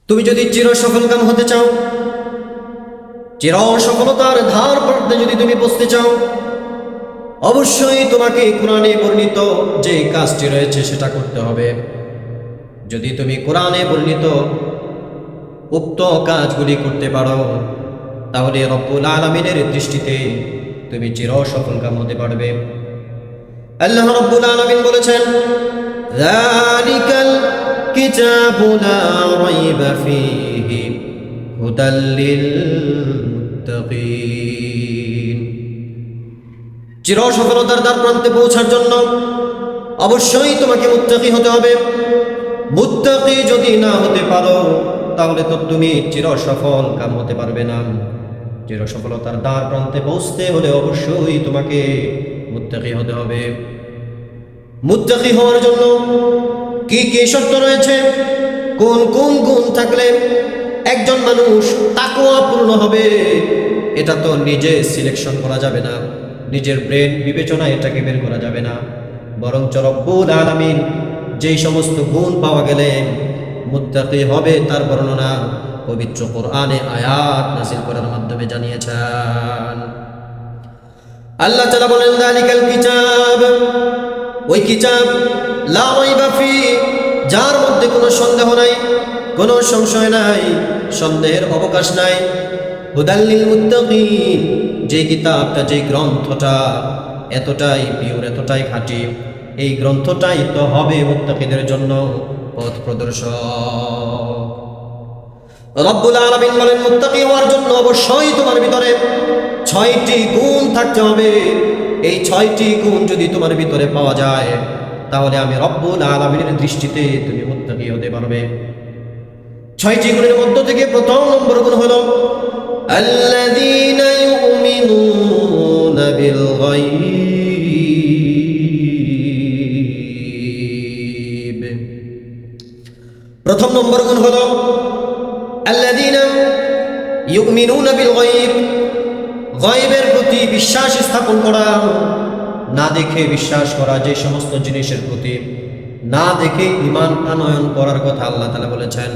তুমি যদি চির সফলকাম হতে চাও, চির সফলতার ধার প্রান্তে যদি তুমি বসতে চাও, অবশ্যই তোমাকে কোরআনে বর্ণিত যে কাজটি রয়েছে সেটা করতে হবে। যদি তুমি কোরআনে বর্ণিত উক্ত কাজগুলি করতে পারো, তাহলে রব্বুল আলামিনের দৃষ্টিতে তুমি চির সফলকাম হতে পারবে। আল্লাহ রব্বুল আলামিন বলেছেন, যালিকাল কিতাবু লা রাইবা ফীহি হুদাল লিল মুত্তাকিন। চির সফলতার দ্বার প্রান্তে পৌঁছার জন্য অবশ্যই তোমাকে মুত্তাকি হতে হবে। মুত্তাকি যদি না হতে পারো, তাহলে তো তুমি চির সফল কাম হতে পারবে না। চির সফলতার দ্বার প্রান্তে পৌঁছতে হলে অবশ্যই তোমাকে মুত্তাকি হতে হবে। মুত্তাকি হওয়ার জন্য কি কি শর্ত রয়েছে, কোন কোন গুণ থাকলে একজন মানুষ তাকওয়া পূর্ণ হবে, এটা তো নিজে সিলেকশন করা যাবে না, নিজের ব্রেন বিবেচনা এটাকে বের করা যাবে না। বরং রব্বুল আলামিন যেই সমস্ত গুণ পাওয়া গেলে মুত্তাকি হবে তার বর্ণনা পবিত্র কোরআনে আয়াত নাযিল করার মাধ্যমে জানিয়েছেন। আল্লাহ তাআলা বলেন, যালিকাল কিতাব, ওই কিতাব লা রাইবা ফি, যার মধ্যে কোনো সন্দেহ নাই, কোনো সংশয় নাই, সন্দেহের অবকাশ নাই। হুদাল লিল মুত্তাকিন, যে কিতাবটা, যে গ্রন্থটা এতটাই পিওর, এতটাই খাঁটি, এই গ্রন্থটাই তো হবে মুত্তাকিদের জন্য পথ প্রদর্শক। রব্বুল আলামিন বলেন, মুত্তাকি হওয়ার জন্য অবশ্যই তোমার ভিতরে 6টি গুণ থাকতে হবে। এই 6টি গুণ যদি তোমার ভিতরে পাওয়া যায়, তাহলে আমি রব্বুল আলামিনের দৃষ্টিতে তুমি মুত্তাকি হতে পারবে। 6টি গুণের মধ্য থেকে প্রথম নম্বর গুণ হলো আল্লাযীনা ইউমিনুনা বিল গায়ব। প্রথম নম্বর গুণ হলো আল্লাযীনা ইউমিনুনা বিল গায়ব, গায়বের প্রতি বিশ্বাস স্থাপন করা, না দেখে বিশ্বাস করা। যে সমস্ত জিনিসের প্রতি না দেখে ঈমান আনয়ন করার কথা আল্লাহ তাআলা বলেছেন,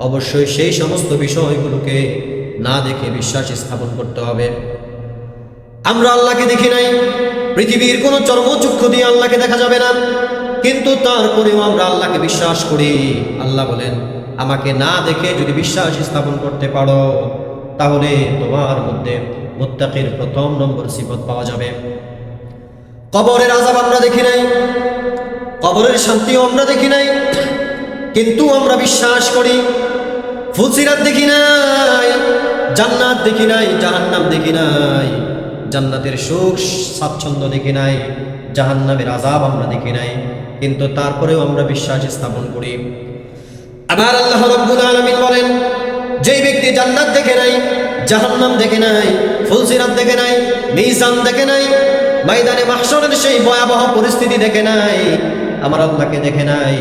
অবশ্যই সেই সমস্ত বিষয়গুলোকে না দেখে বিশ্বাস স্থাপন করতে হবে। আমরা আল্লাহকে দেখি নাই, পৃথিবীর কোনো চর্মচক্ষু দিয়ে আল্লাহকে দেখা যাবে না, কিন্তু তারপরেও আমরা আল্লাহকে বিশ্বাস করি। আল্লাহ বলেন, আমাকে না দেখে যদি বিশ্বাস স্থাপন করতে পারো, তাহলে তোমার মধ্যে মুত্তাকির প্রথম নম্বর সিফত পাওয়া যাবে। কবরের আযাব আমরা দেখি নাই, কবরের শান্তিও আমরা দেখি নাই, কিন্তু আমরা বিশ্বাস করি। ফুলসিরাত দেখি নাই, জান্নাত দেখি নাই, জাহান্নাম দেখি নাই, জান্নাতের সুখ স্বাচ্ছন্দ্য দেখি নাই, জাহান্নামের আযাব আমরা দেখি নাই, কিন্তু তারপরেও আমরা বিশ্বাস স্থাপন করি। আবার আল্লাহ রাব্বুল আলামিন বলেন, যেই ব্যক্তি জান্নাত দেখে নাই, জাহান্নাম দেখে নাই, ফুলসিরাত দেখে নাই, মিজান দেখে নাই, ময়দানে মাহশরের সেই ভয়াবহ পরিস্থিতি দেখে নাই, আমার আল্লাহকে দেখে নাই,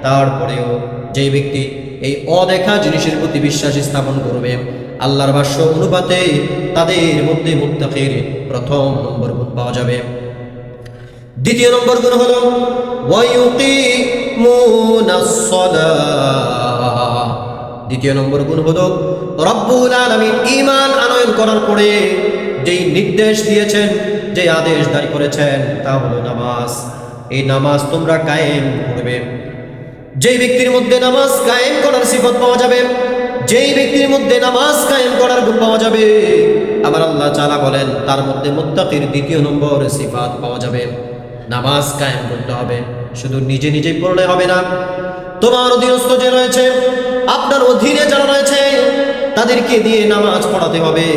তারপরেও যেই ব্যক্তি এই অদেখা জিনিসের প্রতি বিশ্বাস স্থাপন করবে, আল্লাহর ভাষ্য অনুপাতে তাদের মধ্যে মুত্তাকির প্রথম নম্বর গুণ পাওয়া যাবে। দ্বিতীয় নম্বর গুণ হলো ওয়ায়ুকিমুনাস সালাহ। দ্বিতীয় নম্বর গুণ হলো রব্বুল আলামিন ঈমান আনয়ন করার পরে যেই নির্দেশ দিয়েছেন, যে আদেশ জারি করেছেন, তা হলো নামাজ। এই নামাজ তোমরা কায়েম করবে। যেই ব্যক্তির মধ্যে নামাজ কায়েম করার সিফত পাওয়া যাবে, যেই ব্যক্তির মধ্যে নামাজ কায়েম করার গুণ পাওয়া যাবে, আমার আল্লাহ তাআলা বলেন তার মধ্যে মুত্তাকির দ্বিতীয় নম্বর সিফাত পাওয়া যাবে। নামাজ কায়েম করতে হবে, শুধু নিজে নিজেই পড়লে হবে না। তোমার অধীনস্থ যে রয়েছে, আপনার অধীনে যারা রয়েছে, তাদেরকে দিয়ে নামাজ পড়াতে হবে,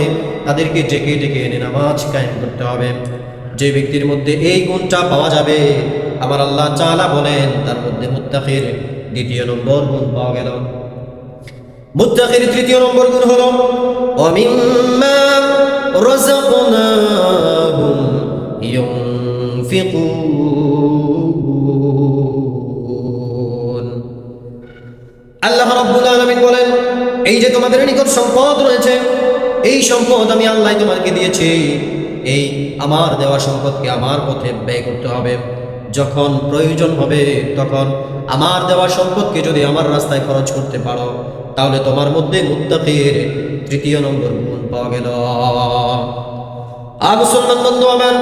তাদেরকে ডেকে ডেকে এনে নামাজ কায়েম করতে হবে। যে ব্যক্তির মধ্যে এই গুণটা পাওয়া যাবে, আমার আল্লাহ তাআলা বলেন তার মধ্যে মুত্তাকির দ্বিতীয় নম্বর গুণ পাওয়া গেল। মুত্তাকির তৃতীয় নম্বর গুণ হলো ওয়ামিম্মা রাযাকনাহুম ইউনফিকুন। আল্লাহ রাব্বুল আলামিন বলেন, এই যে তোমাদের নিকট সম্পদ রয়েছে, এই সম্পদ আমি আল্লাহ তোমাকে দিয়েছি, এই আমার দেওয়া সম্পদকে আমার পথে ব্যয় করতে হবে। যখন প্রয়োজন হবে তখন আমার দেওয়া সম্পদকে যদি আমার রাস্তায় খরচ করতে পারো, তাহলে তোমার মধ্যে মুত্তাকির তৃতীয় নম্বর গুণ পাওয়া গেল। মুসলমান বন্ধু আমার,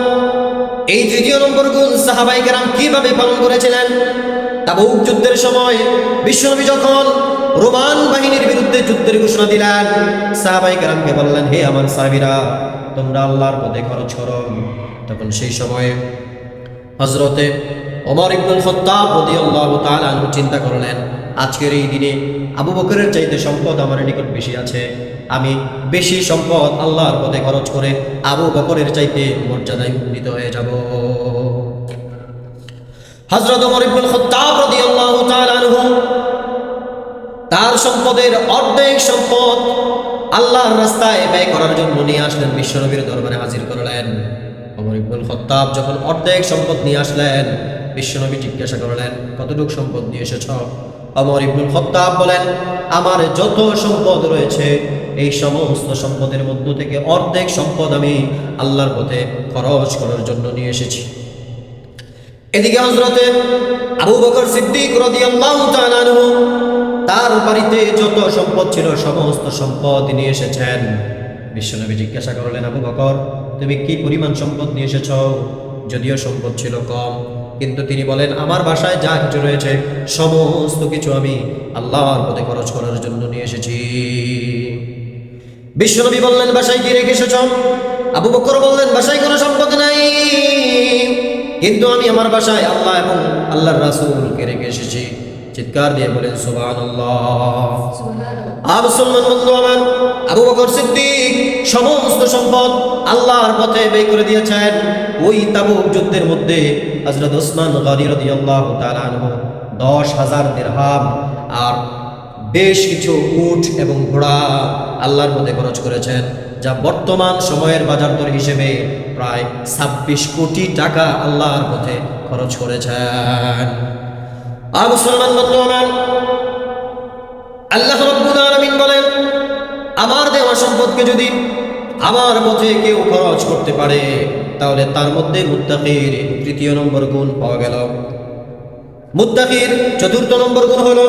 এই তৃতীয় নম্বর গুণ সাহাবায়ে কেরাম কিভাবে পালন করেছিলেন? তাবুক যুদ্ধের সময় বিশ্বনবী যখন রোমান বাহিনীর বিরুদ্ধে যুদ্ধের ঘোষণা দিলেন, সাহাবায়ে কেরামকে বললেন, হে আমার সাহাবীরা, তোমরা আল্লাহর পথে খরচ করো। তখন সেই সময়ে হযরতে ওমর ইবনুল খাত্তাব রাদিয়াল্লাহু তাআলা আনহু চিন্তা করলেন, আজকের এই দিনে আবু বকরের চাইতে সম্পদ আমার নিকট বেশি আছে, আমি বেশি সম্পদ আল্লাহর পথে খরচ করে আবু বকরের চাইতে মর্যাদায় উন্নীত হয়ে যাব। হযরত ওমর ইবনুল খাত্তাব রাদিয়াল্লাহু তাআলা আনহু তার সম্পদের অর্ধেক সম্পদ আল্লাহর রাস্তায় ব্যয় করার জন্য নিয়ে আসলেন, বিশ্বনবীর দরবারে হাজির করলেন। ওমর ইবনুল খাত্তাব যখন অর্ধেক সম্পদ নিয়ে আসলেন, বিশ্বনবী জিজ্ঞাসা করলেন, কতটুকু সম্পদ নিয়ে এসেছ? ওমর ইবনুল খাত্তাব বলেন, আমার যত সম্পদ রয়েছে এই সমস্ত সম্পদের মধ্য থেকে অর্ধেক সম্পদ আমি আল্লাহর পথে খরচ করার জন্য নিয়ে এসেছি। এদিকে হযরতে আবু বকর সিদ্দিক রাদিয়াল্লাহু তাআলা আনহু তার বাড়িতে যত সম্পদ ছিল সমস্ত সম্পদ নিয়ে এসেছেন। বিশ্বনবী জিজ্ঞাসা করলেন, আবু বকর, তুমি কি পরিমাণ সম্পদ নিয়ে এসেছ? যদিও সম্পদ ছিল কম, কিন্তু তিনি বলেন, আমার বাসায় যা কিছু রয়েছে সমস্ত কিছু আমি আল্লাহর পথে খরচ করার জন্য নিয়ে এসেছি। বিশ্বনবী বললেন, বাসায় কি রেখে এসেছ? আবু বকর বললেন, বাসায় কোনো সম্পদ নাই, কিন্তু আমি আমার বাসায় আল্লাহ এবং আল্লাহর রাসূলকে রেখে এসেছি। চিৎকার দিয়ে বলেন সুবহানাল্লাহ। মুসলমান বন্ধু আমার, আবু বকর সিদ্দিক সমস্ত সম্পদ আল্লাহর পথে ব্যয় করে দিয়েছেন। ওই তাবুক যুদ্ধের মধ্যে হযরত ওসমান গনি রাদিয়াল্লাহু তাআলা আনহু 10,000 দিরহাম আর বেশ কিছু উট এবং ঘোড়া আল্লাহর পথে খরচ করেছেন, যা বর্তমান সময়ের বাজার দর হিসেবে প্রায় 26 কোটি টাকা আল্লাহর পথে খরচ করেছেন। মুসলমান বন্ধু আমার, আল্লাহ রাব্বুল আলামিন বলেন, আমার দেওয়া সম্পদকে যদি আমার পথে কেউ খরচ করতে পারে, তাহলে তার মধ্যে মুত্তাকির তৃতীয় নম্বর গুণ পাওয়া গেল। মুত্তাকির চতুর্থ নম্বর গুণ হলো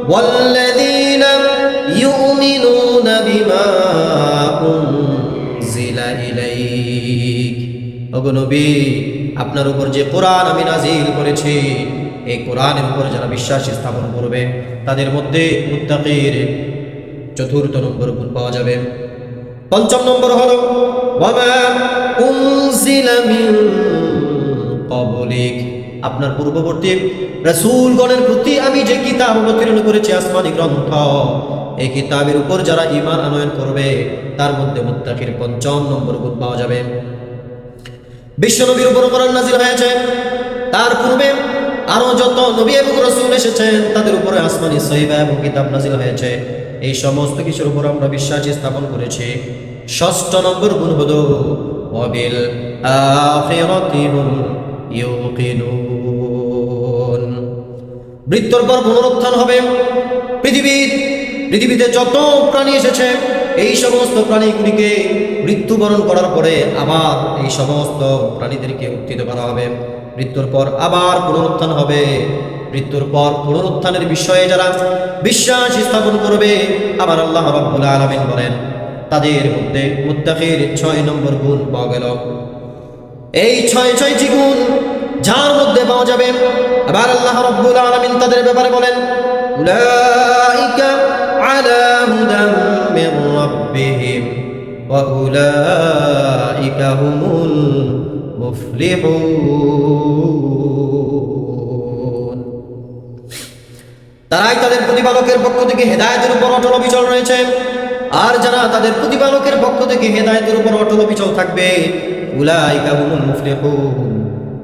ওয়াল্লাযীনা ইউমিনুনা বিমা উনজিলা ইলাইক। ওগো নবী, আপনার উপর যে কোরআন আমি নাজিল করেছি, এই কোরআনের উপর যারা বিশ্বাস স্থাপন করবে তাদের মধ্যে মুত্তাকির চতুর্থ নম্বর গুণ পাওয়া যাবে। পঞ্চম নম্বর হলো ওয়ামা উনজিলা মিন ক্বাবলিক। আপনার পূর্ববর্তী রাসূলগণের প্রতি আমি যে কিতাব অবতীর্ণ করেছি, আসমানি গ্রন্থ, এই কিতাবের উপর যারা ঈমান আনয়ন করবে তার মধ্যে মুত্তাকির পঞ্চম নম্বর গুণ পাওয়া যাবে। বিশ্বনবীর উপর কোরআন নাযিল হয়েছে, তার পূর্বে আরো যত নবী এবং রাসূল এসেছেন তাদের উপরে আসমানি সহিফা এবং কিতাব নাযিল হয়েছে। এই সমস্ত কিছুর উপর আমরা বিশ্বাস স্থাপন করেছি। ষষ্ঠ নম্বর গুণ হলো ওয়াবিল আখিরাতি হুম ইউকিনুন। মৃত্যুর পর পুনরুত্থান হবে। পৃথিবীতে যত প্রাণী এসেছে এই সমস্ত প্রাণীগুলিকে মৃত্যুবরণ করার পরে আবার এই সমস্ত প্রাণীদেরকে উত্থিত করা হবে। মৃত্যুর পর আবার পুনরুত্থান হবে। মৃত্যুর পর পুনরুত্থানের বিষয়ে যারা বিশ্বাস স্থাপন করবে, আমার আল্লাহ রাব্বুল আলামিন বলেন, তাদের মধ্যে মুত্তাকির 6 নম্বর গুণ পাওয়া গেল। এই 6টি গুণ যার মধ্যে পাওয়া যাবে, আবার আল্লাহ রাব্বুল আলামিন তাদের ব্যাপারে বলেন, উলাইকা আলা হুদাম মির রাব্বিহিম ওয়া উলাইকা হুমুল মুফলিহুন। তারাই তাদের প্রতিপালকের পক্ষ থেকে হেদায়েতের উপর অটল অবিচল রয়েছে, আর যারা তাদের প্রতিপালকের পক্ষ থেকে হেদায়েতের উপর অটল অবিচল থাকবে, উলাইকা হুমুল মুফলিহুন।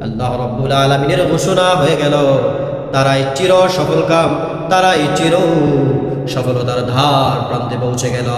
আল্লাহ রাব্বুল আলামিনের ঘোষণা হয়ে গেল, তারাই চির সফলকাম, তারাই চির সফলতার ধার প্রান্তে পৌঁছে গেল।